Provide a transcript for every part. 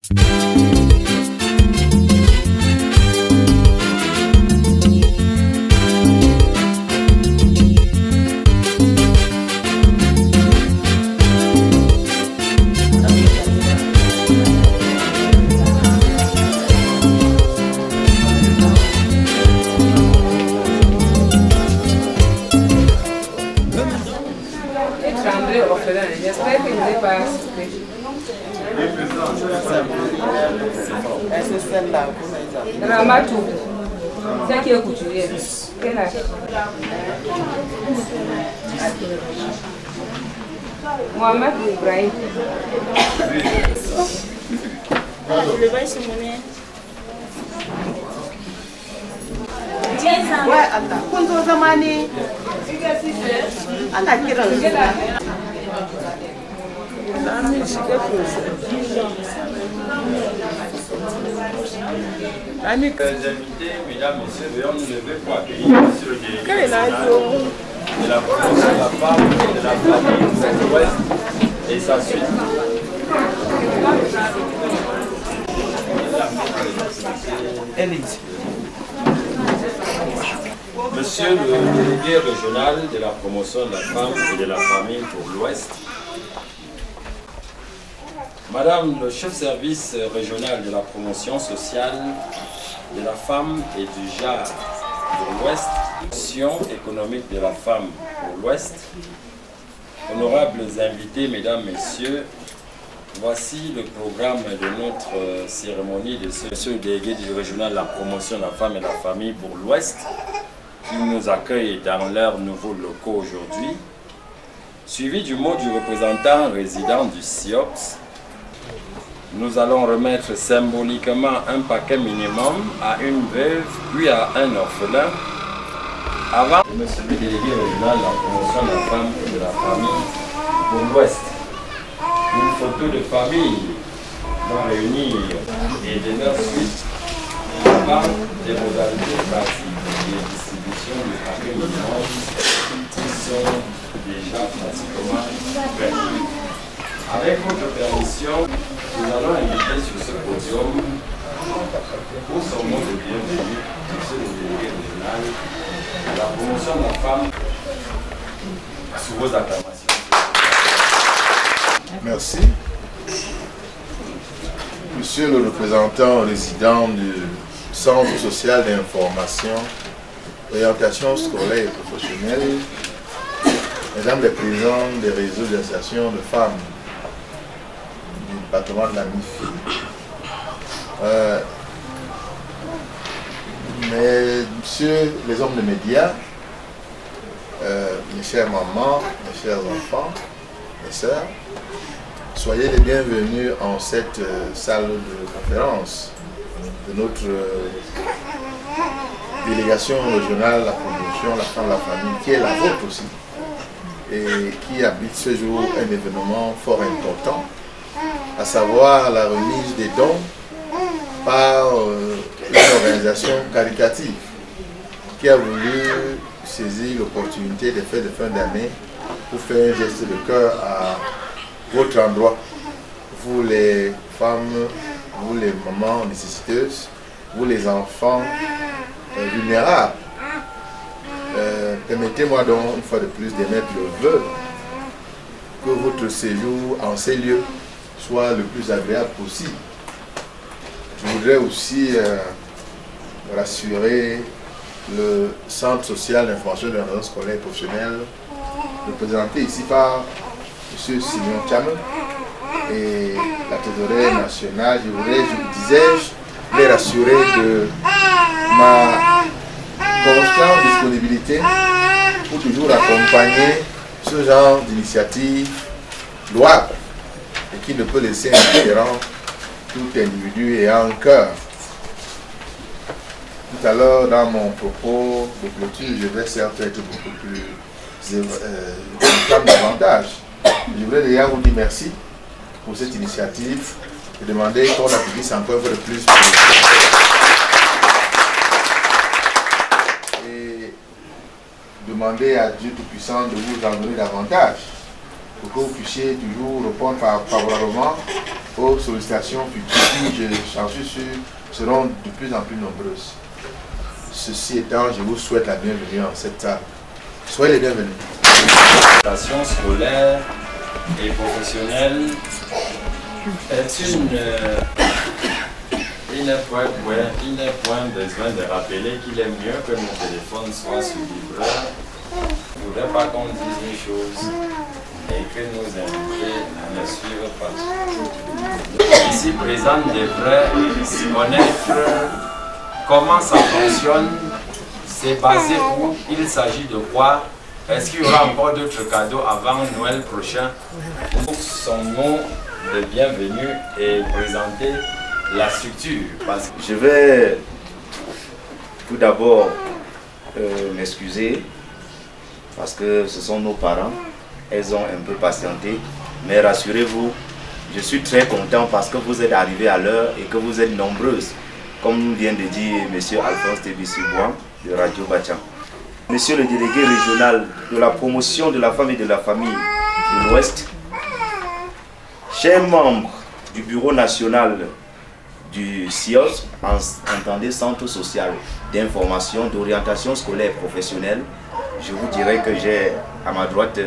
J'espère que je n'ai pas assisté. C'est celle-là. Ramatou, c'est qui est couturier. Quel âge? Mohamed Ibrahim. Le bail se monnaie. Ouais, attends. Quand on a mané, attends, Les invités, mesdames, messieurs, veuillons nous lever pour accueillir monsieur le délégué national de la promotion de la femme et de la famille de l'Ouest et sa suite. Monsieur le délégué régional de la promotion de la femme et de la famille pour l'Ouest, Madame le chef-service régional de la promotion sociale de la femme et du genre de l'Ouest, Action économique de la femme pour l'Ouest, honorables invités, mesdames, messieurs, voici le programme de notre cérémonie de ce délégué du régional de la promotion de la femme et de la famille pour l'Ouest, qui nous accueille dans leurs nouveaux locaux aujourd'hui, suivi du mot du représentant résident du CIOPS. Nous allons remettre symboliquement un paquet minimum à une veuve puis à un orphelin avant monsieur le délégué régional de la promotion de la femme et de la famille pour l'Ouest. Une photo de famille va réunir et de leur suite par des modalités pratiques de distribution du paquet minimum qui sont déjà pratiquement prêts. Avec votre permission, nous allons inviter sur ce podium pour son mot de bienvenue, monsieur le délégué régional de la promotion de la femme, sous vos acclamations. Merci. Monsieur le représentant résident du Centre social d'information, orientation scolaire et professionnelle, mesdames les présidents des réseaux d'associations de femmes du département de la MIFI, messieurs les hommes de médias, mes chères mamans, mes chers enfants, mes sœurs, soyez les bienvenus en cette salle de conférence de notre délégation régionale, la promotion, la femme, la famille, qui est la vôtre aussi, et qui habite ce jour un événement fort important, à savoir la remise des dons par une organisation caritative qui a voulu saisir l'opportunité des fêtes de fin d'année pour faire un geste de cœur à votre endroit, vous les femmes, vous les mamans nécessiteuses, vous les enfants vulnérables. Permettez-moi donc une fois de plus d'émettre le vœu que votre séjour en ces lieux soit le plus agréable possible. Je voudrais aussi rassurer le Centre social d'information de l'orientation scolaire et professionnelle, représenté ici par M. Simon Tcham et la trésorière nationale. Je voudrais, les rassurer de ma constante disponibilité pour toujours accompagner ce genre d'initiative louable et qui ne peut laisser indifférent tout individu ayant un cœur. Tout à l'heure, dans mon propos de clôture, je vais certes être beaucoup plus davantage. Je voudrais déjà vous dire merci pour cette initiative et demander qu'on applaudisse encore un peu de plus. Et demander à Dieu Tout-Puissant de vous en donner davantage pour que vous puissiez toujours répondre favorablement aux sollicitations futures qui, j'en suis sûr, seront de plus en plus nombreuses. Ceci étant, je vous souhaite la bienvenue en cette salle. Soyez les bienvenus. L'orientation scolaire et professionnelle est il n'est point besoin de rappeler qu'il est mieux que nos téléphones soient sous vibreur. Je ne voudrais pas qu'on dise une chose et que nos invités ne suivent pas. Ici présents devraient connaître comment ça fonctionne, c'est basé où, il s'agit de quoi, est-ce qu'il y aura encore d'autres cadeaux avant Noël prochain. Pour son mot de bienvenue et présenter la structure. Je vais tout d'abord m'excuser parce que ce sont nos parents, elles ont un peu patienté, mais rassurez-vous, je suis très content parce que vous êtes arrivés à l'heure et que vous êtes nombreuses, comme vient de dire M. Alphonse Tébissi-Bouan de Radio Bachan. Monsieur le délégué régional de la promotion de la femme et de la famille de l'Ouest, chers membres du bureau national du CIOS, entendez Centre social d'information, d'orientation scolaire professionnelle, je vous dirais que j'ai à ma droite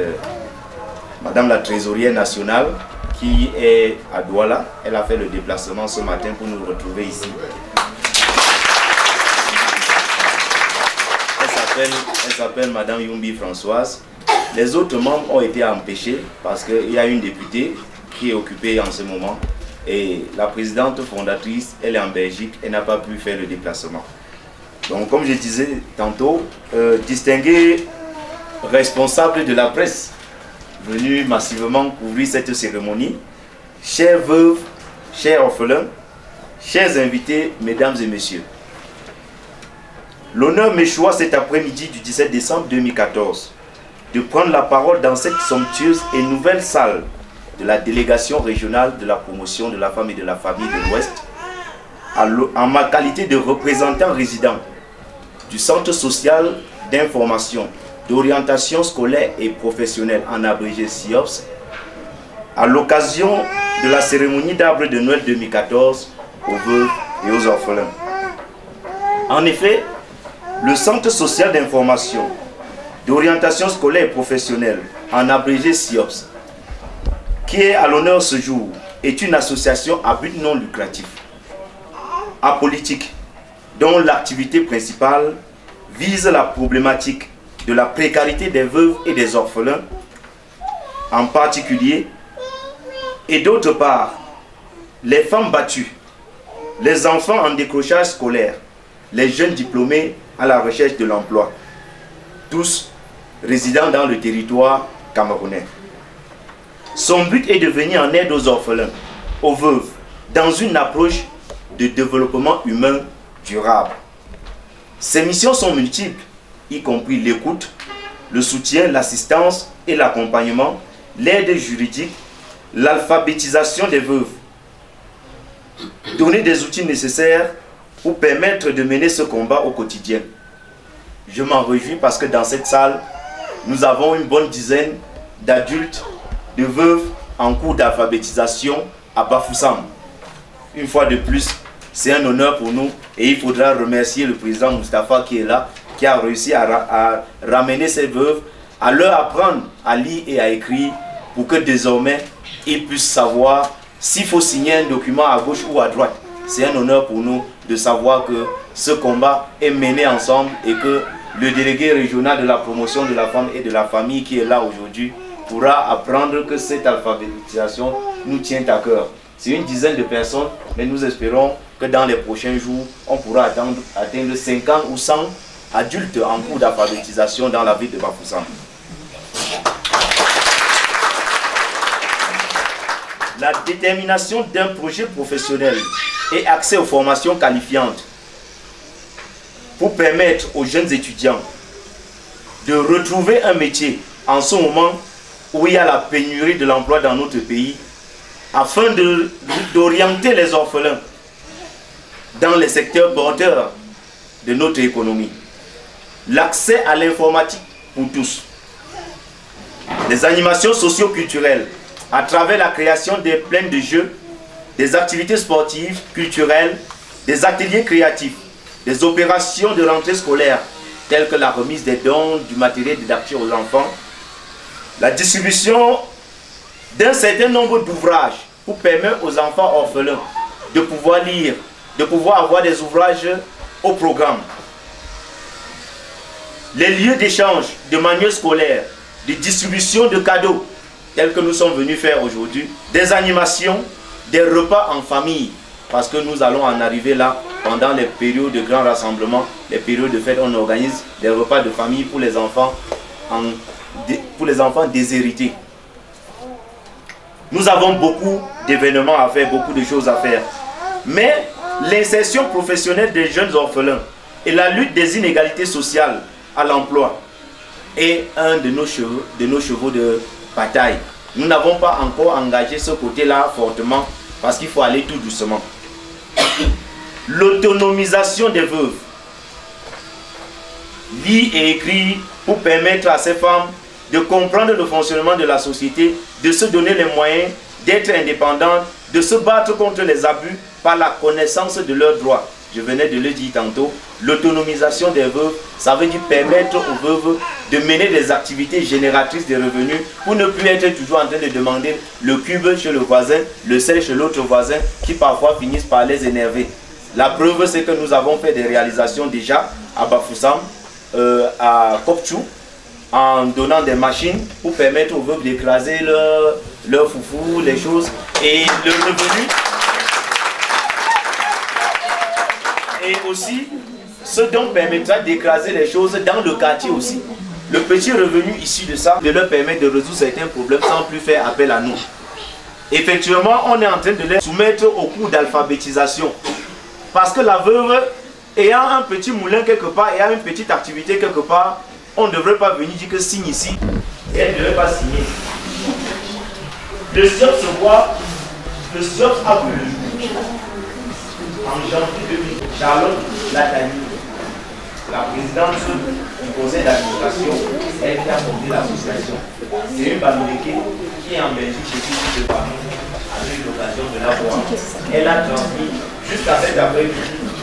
Madame la trésorière nationale qui est à Douala. Elle a fait le déplacement ce matin pour nous retrouver ici. Elle s'appelle Madame Yumbi Françoise. Les autres membres ont été empêchés parce qu'il y a une députée qui est occupée en ce moment. Et la présidente fondatrice, elle est en Belgique, elle n'a pas pu faire le déplacement. Donc comme je disais tantôt, distingués responsables de la presse venus massivement couvrir cette cérémonie, chers veuves, chers orphelins, chers invités, mesdames et messieurs. L'honneur m'échoit cet après-midi du 17 décembre 2014 de prendre la parole dans cette somptueuse et nouvelle salle de la délégation régionale de la promotion de la femme et de la famille de l'Ouest, en ma qualité de représentant résident du Centre social d'information, d'orientation scolaire et professionnelle, en abrégé CIOPS, à l'occasion de la cérémonie d'arbre de Noël 2014 aux veuves et aux orphelins. En effet, le Centre social d'information, d'orientation scolaire et professionnelle, en abrégé CIOPS, qui est à l'honneur ce jour, est une association à but non lucratif, apolitique, dont l'activité principale vise la problématique de la précarité des veuves et des orphelins, en particulier, et d'autre part, les femmes battues, les enfants en décrochage scolaire, les jeunes diplômés à la recherche de l'emploi, tous résidant dans le territoire camerounais. Son but est de venir en aide aux orphelins, aux veuves, dans une approche de développement humain durable. Ses missions sont multiples, y compris l'écoute, le soutien, l'assistance et l'accompagnement, l'aide juridique, l'alphabétisation des veuves, donner des outils nécessaires pour permettre de mener ce combat au quotidien. Je m'en réjouis parce que dans cette salle, nous avons une bonne dizaine d'adultes, de veuves en cours d'alphabétisation à Bafoussam. Une fois de plus, c'est un honneur pour nous et il faudra remercier le président Moustapha qui est là, qui a réussi à ramener ces veuves, à leur apprendre à lire et à écrire pour que désormais ils puissent savoir s'il faut signer un document à gauche ou à droite. C'est un honneur pour nous de savoir que ce combat est mené ensemble et que le délégué régional de la promotion de la femme et de la famille qui est là aujourd'hui pourra apprendre que cette alphabétisation nous tient à cœur. C'est une dizaine de personnes, mais nous espérons que dans les prochains jours, on pourra atteindre 50 ou 100 adultes en cours d'alphabétisation dans la ville de Bafoussam. La détermination d'un projet professionnel et accès aux formations qualifiantes pour permettre aux jeunes étudiants de retrouver un métier en ce moment où il y a la pénurie de l'emploi dans notre pays, afin d'orienter les orphelins dans les secteurs porteurs de notre économie. L'accès à l'informatique pour tous. Les animations socio-culturelles à travers la création des plaines de jeux des activités sportives, culturelles, des ateliers créatifs, des opérations de rentrée scolaire, telles que la remise des dons du matériel didactique aux enfants, la distribution d'un certain nombre d'ouvrages pour permettre aux enfants orphelins de pouvoir lire, de pouvoir avoir des ouvrages au programme. Les lieux d'échange de manuels scolaires, de distribution de cadeaux, tels que nous sommes venus faire aujourd'hui, des animations, des repas en famille, parce que nous allons en arriver là, pendant les périodes de grands rassemblements, les périodes de fête, on organise des repas de famille pour les enfants, déshérités. Nous avons beaucoup d'événements à faire, beaucoup de choses à faire. Mais l'insertion professionnelle des jeunes orphelins et la lutte des inégalités sociales à l'emploi est un de nos chevaux de bataille. Nous n'avons pas encore engagé ce côté-là fortement parce qu'il faut aller tout doucement. L'autonomisation des veuves. Lit et écrit pour permettre à ces femmes de comprendre le fonctionnement de la société, de se donner les moyens d'être indépendantes, de se battre contre les abus par la connaissance de leurs droits. Je venais de le dire tantôt, l'autonomisation des veuves, ça veut dire permettre aux veuves de mener des activités génératrices de revenus pour ne plus être toujours en train de demander le cube chez le voisin, le sel chez l'autre voisin, qui parfois finissent par les énerver. La preuve, c'est que nous avons fait des réalisations déjà à Bafoussam, à Kopchou, en donnant des machines pour permettre aux veuves d'écraser leur foufou, les choses, et le revenu. Et aussi, ce dont permettra d'écraser les choses dans le quartier aussi. Le petit revenu issu de ça, de leur permettre de résoudre certains problèmes sans plus faire appel à nous. Effectivement, on est en train de les soumettre au cours d'alphabétisation. Parce que la veuve, ayant un petit moulin quelque part, ayant une petite activité quelque part, on ne devrait pas venir dire que signe ici, et elle ne devrait pas signer. Le SIOP se voit, le SIOP a vu le jour. En janvier 2000, Charlotte Latani, la présidente du conseil d'administration, elle qui a fondé l'association. C'est une Bamileke qui est en Belgique chez qui de Paris, avec l'occasion de la voir. Elle a transmis jusqu'à cet après-midi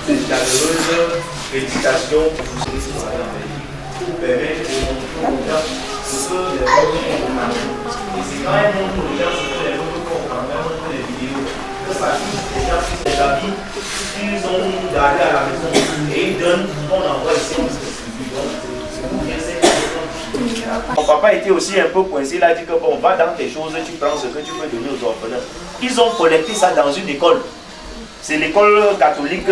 cette chaleureuse félicitation pour ce qui se passe en Belgique, pour permettre de montrer aux gens ce que les autres font au Cameroun. Et c'est quand même montre aux gens ce que les autres font au Cameroun, montre les vidéos, que ça touche les gens qui sont habits, qu'ils ont gardé à la maison et ils donnent, on envoie ici, on se distribue. Donc, c'est pour bien c'est. Mon papa était aussi un peu coincé, il a dit que bon, va dans tes choses, tu prends ce que tu peux donner aux orphelins. Ils ont collecté ça dans une école. C'est l'école catholique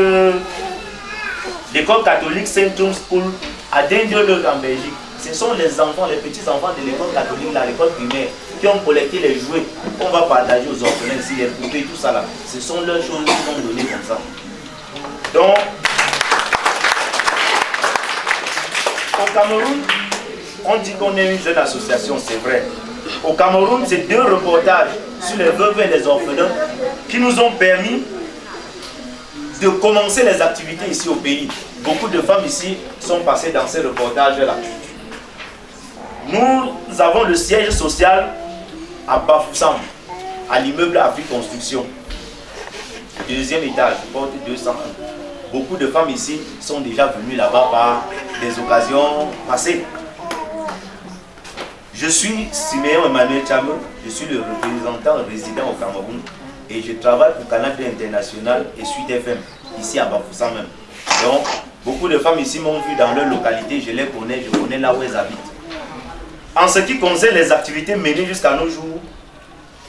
Saint Thomas School à Dindiolog en Belgique. Ce sont les enfants, les petits enfants de l'école catholique, l'école primaire, qui ont collecté les jouets qu'on va partager aux orphelins ici, les poupées, tout ça là. Ce sont leurs choses qu'ils ont données comme ça. Donc, au Cameroun, on dit qu'on est une jeune association, c'est vrai. Au Cameroun, c'est 2 reportages sur les veuves et les orphelins qui nous ont permis de commencer les activités ici au pays. Beaucoup de femmes ici sont passées dans ces reportages-là. Nous avons le siège social à Bafoussam, à l'immeuble Afrique Construction. 2e étage, porte 201. Beaucoup de femmes ici sont déjà venues là-bas par des occasions passées. Je suis Siméon Emmanuel Tchame, je suis le représentant résident au Cameroun et je travaille pour Canal 2 International et Sud FM, ici à Bafoussam même. Donc, beaucoup de femmes ici m'ont vu dans leur localité, je les connais, je connais là où elles habitent. En ce qui concerne les activités menées jusqu'à nos jours,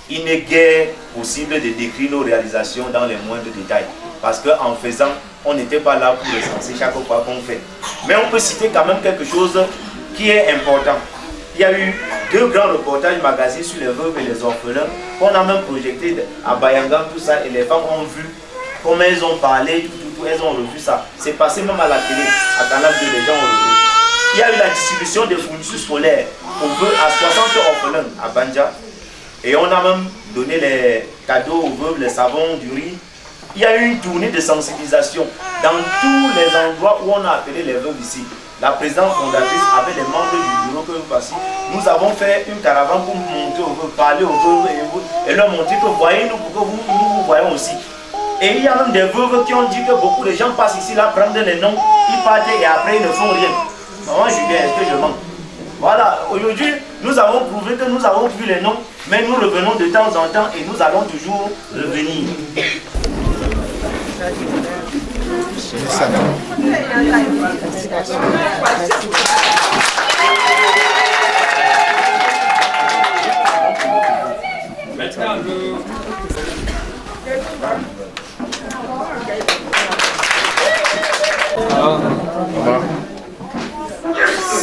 il n'est guère possible de décrire nos réalisations dans les moindres détails. Parce qu'en faisant, on n'était pas là pour recenser chaque fois qu'on fait. Mais on peut citer quand même quelque chose qui est important. Il y a eu 2 grands reportages magazines sur les veuves et les orphelins qu'on a même projeté à Bayangan, tout ça, et les femmes ont vu comment elles ont parlé, tout, elles ont revu ça. C'est passé même à la télé, à Canal 2, les gens ont revu. Il y a eu la distribution des fournitures scolaires à 60 orphelins à Banja. Et on a même donné les cadeaux aux veuves, les savons, du riz. Il y a eu une tournée de sensibilisation dans tous les endroits où on a appelé les veuves ici. la présidente fondatrice avec les membres du bureau que vous passez, nous avons fait une caravane pour monter au veuve, parler aux veuves et leur montrer que voyez-nous pour que nous vous voyons aussi. Et il y a même des veuves qui ont dit que beaucoup de gens passent ici là, prendre les noms, ils partent et après ils ne font rien. Maman Julien, est-ce que je mens? Voilà, aujourd'hui, nous avons prouvé que nous avons pris les noms, mais nous revenons de temps en temps et nous allons toujours revenir. Maintenant,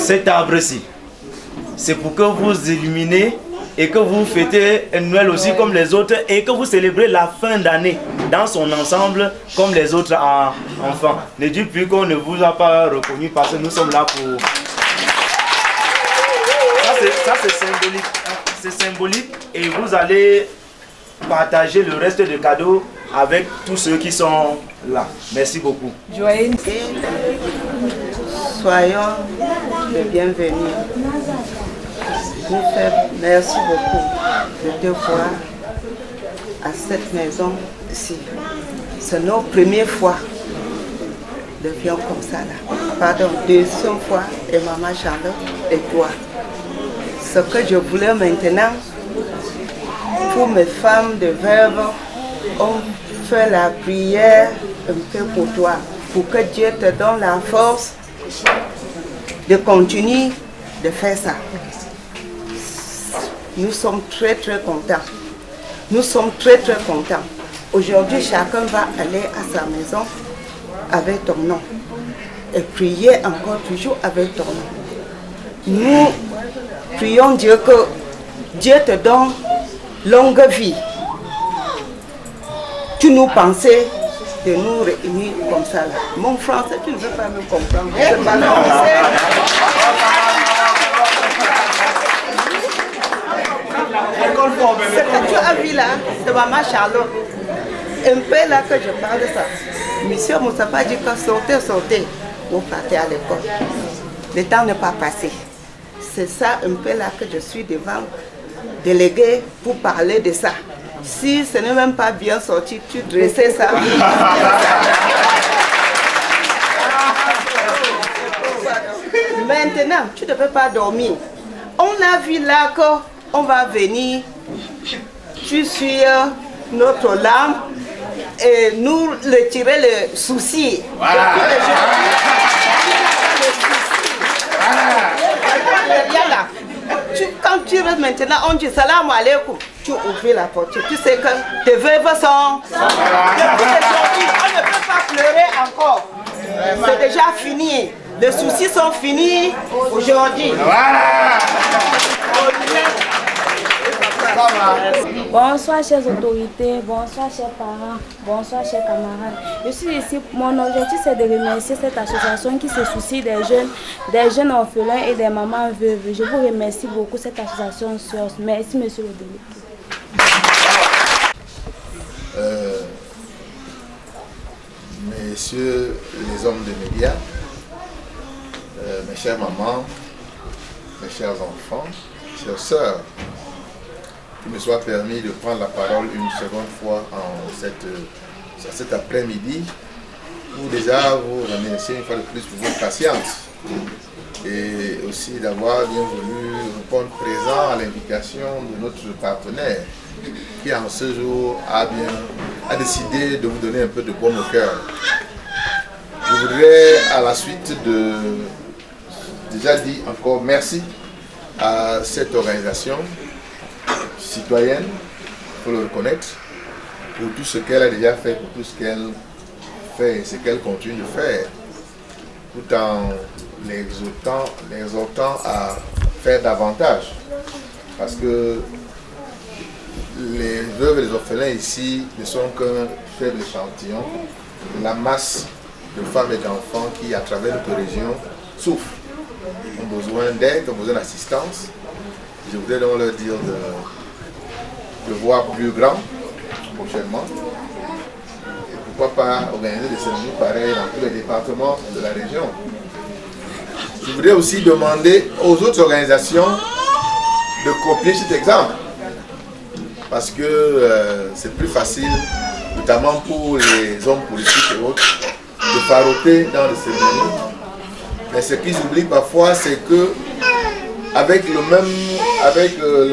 cet arbre-ci, c'est pour que vous illuminez et que vous fêtez Noël aussi comme les autres et que vous célébrez la fin d'année dans son ensemble comme les autres enfants. Ne dites plus qu'on ne vous a pas reconnu parce que nous sommes là pour... Ça c'est symbolique. C'est symbolique et vous allez partager le reste des cadeaux avec tous ceux qui sont là. Merci beaucoup. Joyeux. Soyons les bienvenus. Vous faites merci beaucoup de te voir à cette maison ici. C'est notre première fois de venir comme ça là. Pardon, deuxième fois et maman Charlotte et toi. Ce que je voulais maintenant, pour mes femmes de veuves, on fait la prière un peu pour toi, pour que Dieu te donne la force de continuer de faire ça. Nous sommes très contents. Nous sommes très contents. Aujourd'hui, chacun va aller à sa maison avec ton nom et prier encore toujours avec ton nom. Nous prions Dieu que Dieu te donne longue vie. Tu nous pensais de nous réunir comme ça là. Mon français, tu ne veux pas me comprendre. C'est pas français. Ce que tu as vu là, c'est maman Charlotte. Un peu là que je parle de ça. Monsieur Moustapha dit que sortez. Vous partez à l'école. Le temps n'est pas passé. C'est ça un peu là que je suis devant délégué pour parler de ça. Si ce n'est même pas bien sorti, tu dressais ça. Maintenant, tu ne peux pas dormir. On a vu là qu'on va venir, tu suis notre lampe et nous retirer le souci. Voilà. Là. Quand tu restes maintenant, on dit salam alaikum, tu ouvres la porte. Tu sais que tes veuves sont... Depuis aujourd'hui, on ne peut pas pleurer encore. C'est déjà fini. Les soucis sont finis aujourd'hui. Voilà. Bonsoir chers autorités, bonsoir chers parents, bonsoir chers camarades. Je suis ici, mon objectif c'est de remercier cette association qui se soucie des jeunes orphelins et des mamans veuves. Je vous remercie beaucoup cette association. Merci monsieur le délégué. Messieurs les hommes de médias, mes chères mamans, mes chers enfants, chères sœurs, qu'il me soit permis de prendre la parole une seconde fois en cet après-midi pour déjà vous remercier une fois de plus pour votre patience et aussi d'avoir bien voulu répondre présent à l'invitation de notre partenaire qui en ce jour a décidé de vous donner un peu de baume au cœur. Je voudrais à la suite déjà dire encore merci à cette organisation citoyenne, il faut le reconnaître, pour tout ce qu'elle a déjà fait, pour tout ce qu'elle fait et ce qu'elle continue de faire, tout en l'exhortant à faire davantage. Parce que les veuves et les orphelins ici ne sont qu'un faible échantillon de la masse de femmes et d'enfants qui, à travers notre région, souffrent, ont besoin d'aide, ont besoin d'assistance. Je voudrais donc leur dire de voir plus grand prochainement. Et pourquoi pas organiser des cérémonies pareilles dans tous les départements de la région. je voudrais aussi demander aux autres organisations de copier cet exemple. Parce que c'est plus facile, notamment pour les hommes politiques et autres, de faroter dans les cérémonies. Mais ce qu'ils oublient parfois, c'est que avec la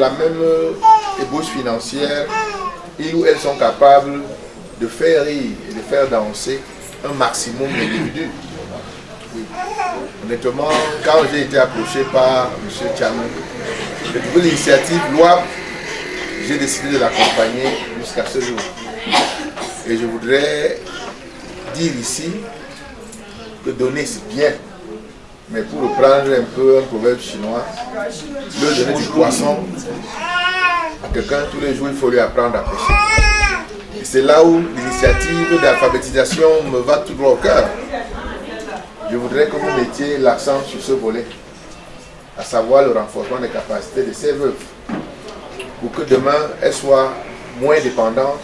même ébauche financière, ils ou elles sont capables de faire rire et de faire danser un maximum d'individus. Oui. Honnêtement, quand j'ai été approché par M. Tchanou, j'ai trouvé l'initiative louable, j'ai décidé de l'accompagner jusqu'à ce jour. Et je voudrais dire ici que donner c'est bien, mais pour reprendre un peu un proverbe chinois, le donner du poisson à quelqu'un tous les jours, il faut lui apprendre à pêcher. Et c'est là où l'initiative d'alphabétisation me va tout droit au cœur. Je voudrais que vous mettiez l'accent sur ce volet, à savoir le renforcement des capacités de ces veuves, pour que demain elles soient moins dépendantes,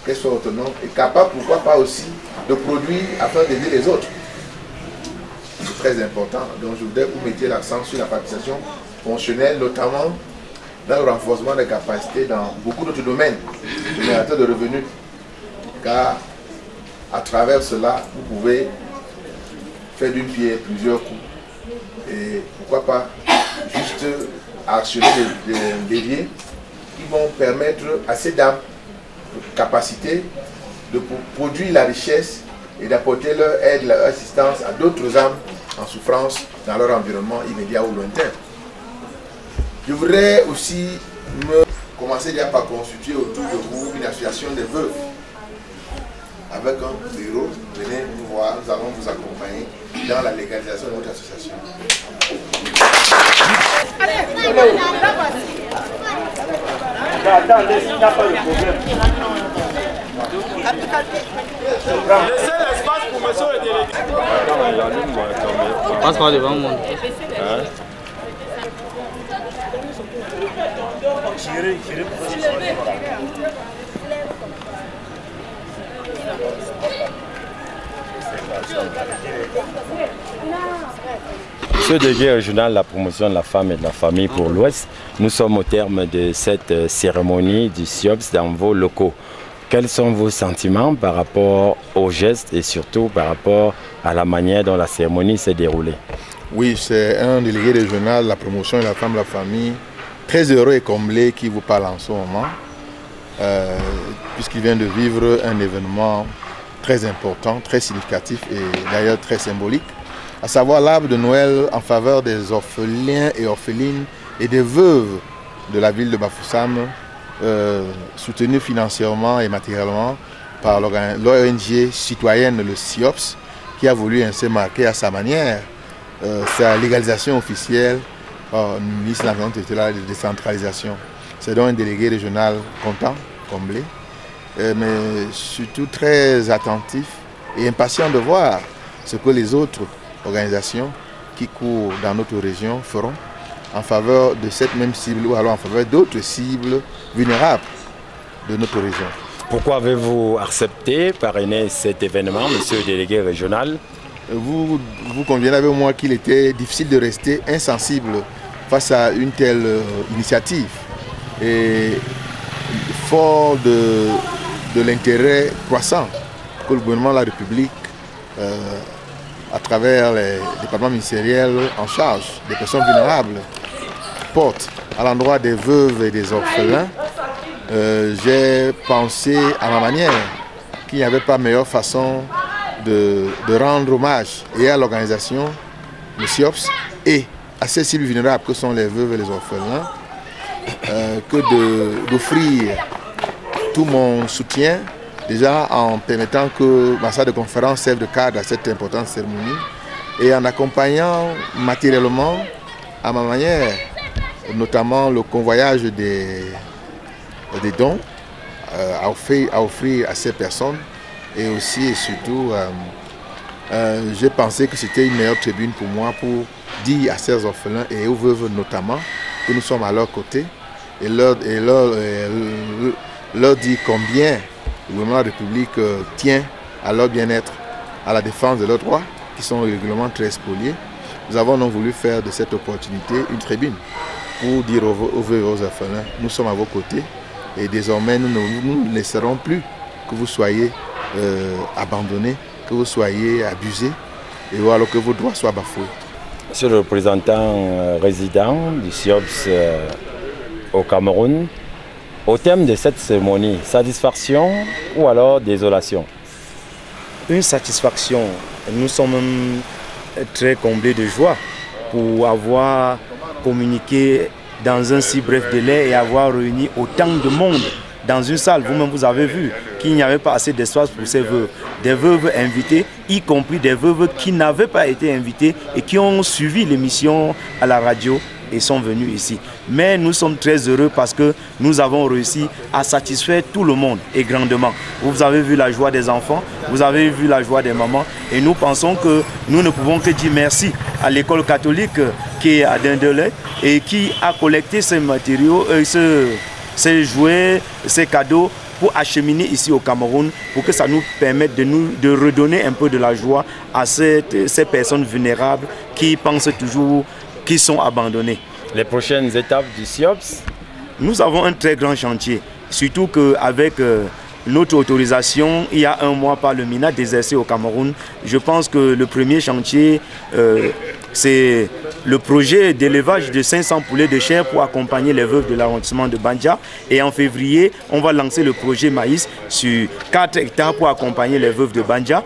qu'elles soient autonomes et capables, pourquoi pas aussi, de produire afin d'aider les autres. C'est très important. Donc je voudrais que vous mettiez l'accent sur la participation fonctionnelle, notamment dans le renforcement des capacités dans beaucoup d'autres domaines, générateurs de revenus. Car à travers cela, vous pouvez faire d'une pierre plusieurs coups. Et pourquoi pas juste actionner des leviers qui vont permettre à ces dames de capacité de produire la richesse et d'apporter leur aide, leur assistance à d'autres âmes en souffrance dans leur environnement immédiat ou lointain. Je voudrais aussi commencer déjà par constituer autour de vous une association des veuves. Avec un bureau, venez nous voir, nous allons vous accompagner dans la légalisation de notre association. Attendez, il n'y a pas de problème. Laissez l'espace pour monsieur le délégué. Passe par devant moi. Monsieur le délégué régional de la promotion de la femme et de la famille pour l'Ouest, nous sommes au terme de cette cérémonie du SIOPS dans vos locaux. Quels sont vos sentiments par rapport aux gestes et surtout par rapport à la manière dont la cérémonie s'est déroulée? Oui, c'est un délégué régional de la promotion de la femme et de la famille très heureux et comblé qui vous parle en ce moment, puisqu'il vient de vivre un événement très important, très significatif et d'ailleurs très symbolique, à savoir l'arbre de Noël en faveur des orphelins et orphelines et des veuves de la ville de Bafoussam, soutenu financièrement et matériellement par l'ONG citoyenne, le SIOPS, qui a voulu ainsi marquer à sa manière sa légalisation officielle par le ministre de la décentralisation. C'est donc un délégué régional content, comblé, mais surtout très attentif et impatient de voir ce que les autres organisations qui courent dans notre région feront en faveur de cette même cible ou alors en faveur d'autres cibles vulnérables de notre région. Pourquoi avez-vous accepté parrainer cet événement, monsieur le délégué régional? Vous conviendrez avec moi qu'il était difficile de rester insensible face à une telle initiative. Et fort de l'intérêt croissant que le gouvernement de la République, à travers les départements ministériels en charge des personnes vulnérables, porte à l'endroit des veuves et des orphelins, j'ai pensé à ma manière qu'il n'y avait pas meilleure façon de rendre hommage et à l'organisation, le SIOPS, et à ces cibles vulnérables que sont les veuves et les orphelins, que d'offrir tout mon soutien, déjà en permettant que ma salle de conférence serve de cadre à cette importante cérémonie et en accompagnant matériellement à ma manière, notamment le convoyage des dons à offrir à ces personnes. Et aussi et surtout, j'ai pensé que c'était une meilleure tribune pour moi pour dire à ces orphelins et aux veuves notamment que nous sommes à leur côté et leur dire combien le gouvernement de la République tient à leur bien-être, à la défense de leurs droits qui sont régulièrement très spoliés, Nous avons donc voulu faire de cette opportunité une tribune pour dire aux vœux et aux orphelins, nous sommes à vos côtés et désormais nous ne laisserons plus que vous soyez abandonnés, que vous soyez abusés et alors que vos droits soient bafoués. Monsieur le représentant résident du CIOPS au Cameroun, au terme de cette cérémonie, satisfaction ou alors désolation? Une satisfaction. Nous sommes même très comblés de joie pour avoir communiqué dans un si bref délai et avoir réuni autant de monde dans une salle. Vous-même, vous avez vu qu'il n'y avait pas assez d'espace pour ces veuves. Des veuves invitées, y compris des veuves qui n'avaient pas été invitées et qui ont suivi l'émission à la radio et sont venus ici. Mais nous sommes très heureux parce que nous avons réussi à satisfaire tout le monde et grandement. Vous avez vu la joie des enfants, vous avez vu la joie des mamans et nous pensons que nous ne pouvons que dire merci à l'école catholique qui est à Dindelé et qui a collecté ces matériaux, ces jouets, ces cadeaux pour acheminer ici au Cameroun pour que ça nous permette de redonner un peu de la joie à ces personnes vulnérables qui pensent toujours qui sont abandonnés. Les prochaines étapes du CIOPS? Nous avons un très grand chantier, surtout qu'avec notre autorisation, il y a un mois par le MINA d'exercer au Cameroun. Je pense que le premier chantier, c'est le projet d'élevage de 500 poulets de chair pour accompagner les veuves de l'arrondissement de Bandia. Et en février, on va lancer le projet maïs sur 4 hectares pour accompagner les veuves de Bandia.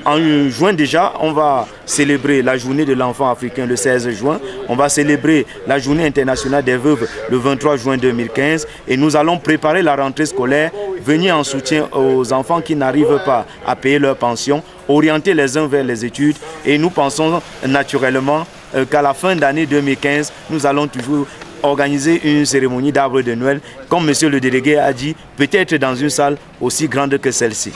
En juin déjà, on va célébrer la journée de l'enfant africain le 16 juin. On va célébrer la journée internationale des veuves le 23 juin 2015. Et nous allons préparer la rentrée scolaire, venir en soutien aux enfants qui n'arrivent pas à payer leur pension, orienter les uns vers les études. Et nous pensons naturellement qu'à la fin d'année 2015, nous allons toujours organiser une cérémonie d'arbre de Noël, comme monsieur le délégué a dit, peut-être dans une salle aussi grande que celle-ci.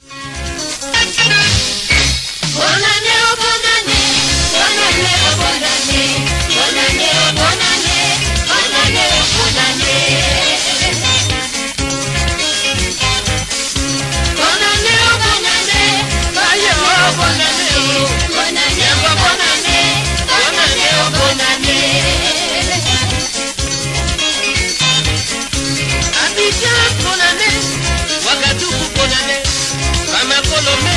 Bonne année, Ouagadougou, bonne année, Bamako, Lomé.